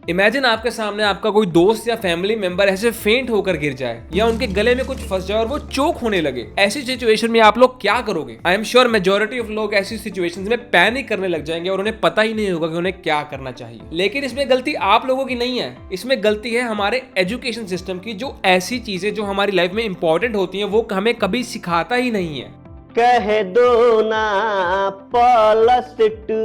Imagine आपके सामने आपका कोई दोस्त या फैमिली मेंबर ऐसे फेंट होकर गिर जाए या उनके गले में कुछ फंस जाए और वो चोक होने लगे। ऐसी सिचुएशन में आप लोग क्या करोगे? I am sure majority of लोग ऐसी सिचुएशंस में पैनिक करने लग जाएंगे और उन्हें पता ही नहीं होगा कि उन्हें क्या करना चाहिए। लेकिन इसमें गलती आप लोगों की नहीं है, इसमें गलती है हमारे एजुकेशन सिस्टम की, जो ऐसी चीजें जो हमारी लाइफ में इंपॉर्टेंट होती हैं वो हमें कभी सिखाता ही नहीं है। कह दो ना +2,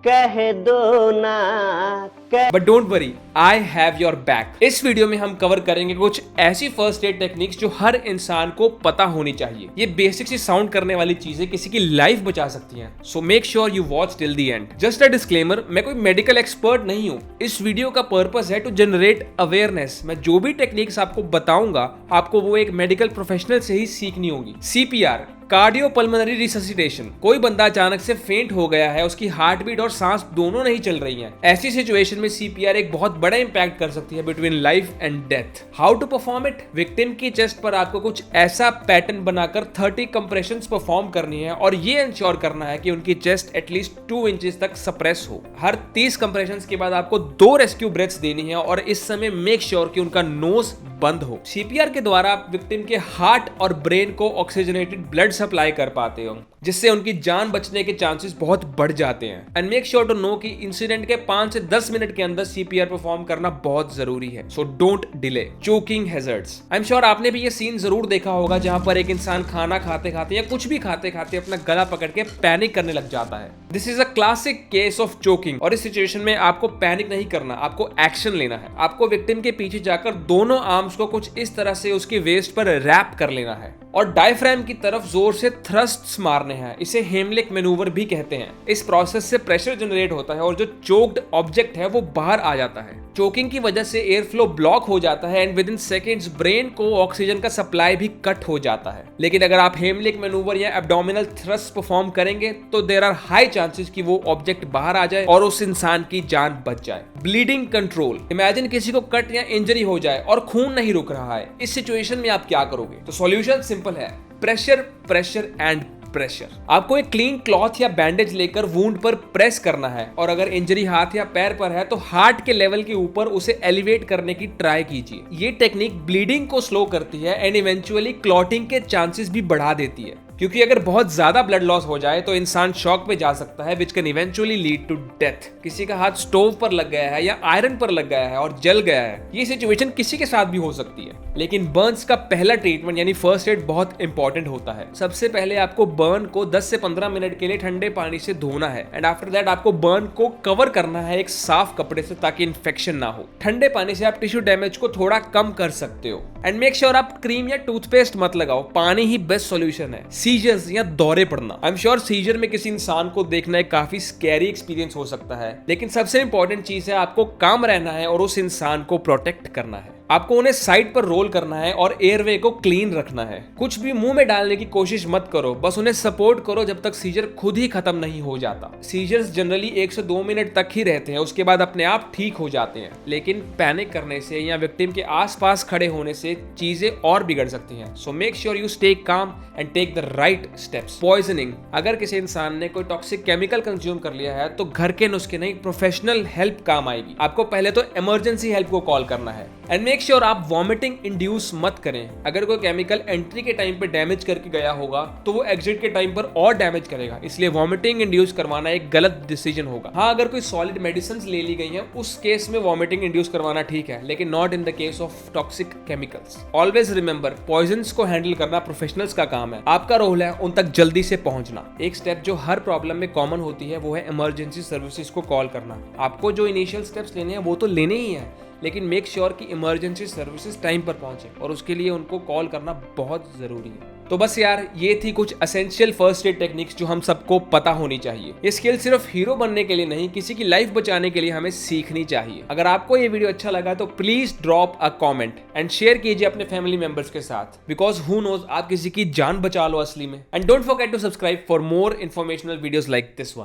कह दो ना but don't worry, I have your back. इस वीडियो में हम कवर करेंगे कुछ ऐसी फर्स्ट एड टेक्निक्स जो हर इंसान को पता होनी चाहिए। ये बेसिक सी साउंड करने वाली चीजें किसी की लाइफ बचा सकती हैं। So make sure you watch till the end. Just a disclaimer, मैं कोई मेडिकल एक्सपर्ट नहीं हूँ। इस वीडियो का पर्पस है टू जनरेट अवेयरनेस। मैं जो भी टेक्निक्स आपको बताऊंगा आपको वो एक मेडिकल प्रोफेशनल से ही सीखनी होगी। CPR, cardiopulmonary resuscitation. कोई बंदा अचानक से फेंट हो गया है, उसकी हार्ट बीट और सांस दोनों नहीं चल रही हैं। ऐसी सिचुएशन में CPR एक बहुत बड़ा इंपैक्ट कर सकती है between life and death. How to perform it? Victim की चेस्ट पर आपको कुछ ऐसा पैटर्न बनाकर 30 कंप्रेशंस परफॉर्म करनी है और ये इंश्योर करना है कि उनकी चेस्ट एटलीस्ट 2 इंचेस तक सप्रेस हो। हर 30 कंप्रेशंस के बाद आपको 2 रेस्क्यू ब्रेथ्स देनी है और इस समय मेक श्योर कि उनका नोज बंद हो। CPR के द्वारा आप विक्टिम के हार्ट और ब्रेन को ऑक्सीजनेटेड ब्लड सप्लाई कर पाते हो, जिससे उनकी जान बचने के चांसेस बहुत बढ़ जाते हैं। And make sure to know कि इंसिडेंट के 5 से 10 मिनट के अंदर CPR परफॉर्म करना बहुत जरूरी है। So don't delay. Choking hazards. I am sure आपने भी ये सीन जरूर देखा होगा जहां पर एक इंसान खाना खाते खाते या कुछ भी खाते खाते अपना गला पकड़ के पैनिक करने लग जाता है। This is a classic case of choking. और इस सिचुएशन में आपको पैनिक नहीं करना, आपको एक्शन लेना है। आपको विक्टिम के पीछे जाकर दोनों आर्म्स को कुछ इस तरह से उसकी वेस्ट पर रैप कर लेना है और डायफ्राम की तरफ जोर से थ्रस्ट्स मारने हैं। इसे हेमलिक मैनूवर भी कहते हैं। इस प्रोसेस से प्रेशर जनरेट होता है और जो चोक्ड ऑब्जेक्ट है वो बाहर आ जाता है। चोकिंग की वजह से एयर फ्लो ब्लॉक हो जाता है and with in seconds brain को ऑक्सीजन का सप्लाई भी कट हो जाता है। लेकिन अगर आप हेमलिक मैनूवर या एब्डोमिनल थ्रस्ट परफॉर्म करेंगे तो देयर आर हाई चांसेस कि वो ऑब्जेक्ट बाहर आ जाए और उस इंसान की जान बच जाए। Bleeding control. इमेजिन किसी को कट या इंजरी हो जाए और खून नहीं रुक रहा है। इस सिचुएशन में आप क्या करोगे? तो सॉल्यूशन सिंपल है, प्रेशर, प्रेशर एंड प्रेशर। आपको एक क्लीन क्लॉथ या बैंडेज लेकर वुंड पर प्रेस करना है और अगर इंजरी हाथ या पैर पर है तो हार्ट के लेवल के ऊपर उसे एलिवेट करने की ट्राई कीजिए। ये टेक्निक ब्लीडिंग को स्लो करती है एंड इवेंचुअली क्लॉटिंग के चांसेस भी बढ़ा देती है, क्योंकि अगर बहुत ज्यादा ब्लड लॉस हो जाए तो इंसान शॉक पे जा सकता है, which can eventually lead to death. किसी का हाथ स्टोव पर लग गया है या आयरन पर लग गया है और जल गया है, ये सिचुएशन किसी के साथ भी हो सकती है। लेकिन बर्न्स का पहला ट्रीटमेंट यानी फर्स्ट एड बहुत इंपॉर्टेंट होता है। सबसे पहले आपको बर्न को 10 से 15 मिनट के लिए ठंडे पानी से धोना है एंड आफ्टर दैट आपको बर्न को कवर करना है एक साफ कपड़े से ताकि इन्फेक्शन ना हो। ठंडे पानी से आप टिश्यू डैमेज को थोड़ा कम कर सकते हो एंड मेक श्योर आप क्रीम या टूथपेस्ट मत लगाओ, पानी ही बेस्ट सॉल्यूशन है। सीजर्स या दौरे पड़ना। आई एम श्योर सीजर में किसी इंसान को देखना एक काफी स्कैरी एक्सपीरियंस हो सकता है, लेकिन सबसे इंपॉर्टेंट चीज है आपको काम रहना है और उस इंसान को प्रोटेक्ट करना है। आपको उन्हें साइड पर रोल करना है और एयरवे को क्लीन रखना है। कुछ भी मुंह में डालने की कोशिश मत करो, बस उन्हें सपोर्ट करो जब तक सीजर खुद ही खत्म नहीं हो जाता। सीजर्स जनरली 1 से 2 मिनट तक ही रहते हैं, उसके बाद अपने आप ठीक हो जाते हैं। लेकिन पैनिक करने से या विक्टिम के आसपास खड़े होने से चीजें और बिगड़ सकती हैं। So make sure you stay calm and take the right steps. Poisoning. अगर किसी इंसान ने कोई टॉक्सिक केमिकल कंज्यूम कर लिया है तो घर के नुस्खे नहीं, प्रोफेशनल हेल्प काम आएगी। आपको पहले तो इमरजेंसी हेल्प को कॉल करना है एंड मेक श्योर आप वॉमिटिंग इंड्यूस मत करें। अगर कोई केमिकल एंट्री के टाइम पे डैमेज करके गया होगा तो वो एग्जिट के टाइम पर और डैमेज करेगा, इसलिए वॉमिटिंग इंड्यूस करवाना एक गलत डिसीजन होगा। हाँ, अगर कोई सॉलिड मेडिसिन ले ली गई है उस केस में वॉमिटिंग इंड्यूस करवाना ठीक है, लेकिन not in the case of toxic chemicals. Always remember, poisons को हैंडल करना प्रोफेशनल्स का काम है, आपका रोल है उन तक जल्दी से पहुंचना। एक स्टेप जो हर प्रॉब्लम में कॉमन होती है वो है इमरजेंसी सर्विसेज को कॉल करना। आपको जो इनिशियल स्टेप्स लेने हैं वो तो लेने ही है, लेकिन मेक श्योर कि इमरजेंसी सर्विसेज टाइम पर पहुंचे और उसके लिए उनको कॉल करना बहुत जरूरी है। तो बस यार, ये थी कुछ एसेंशियल फर्स्ट एड टेक्निक्स जो हम सबको पता होनी चाहिए। ये स्किल सिर्फ हीरो बनने के लिए नहीं, किसी की लाइफ बचाने के लिए हमें सीखनी चाहिए। अगर आपको ये वीडियो अच्छा लगा तो please drop a comment and share कीजिए अपने फैमिली मेंबर्स के साथ, बिकॉज हु नोज आप किसी की जान बचा लो असली में। And don't forget to subscribe for more informational videos like this one.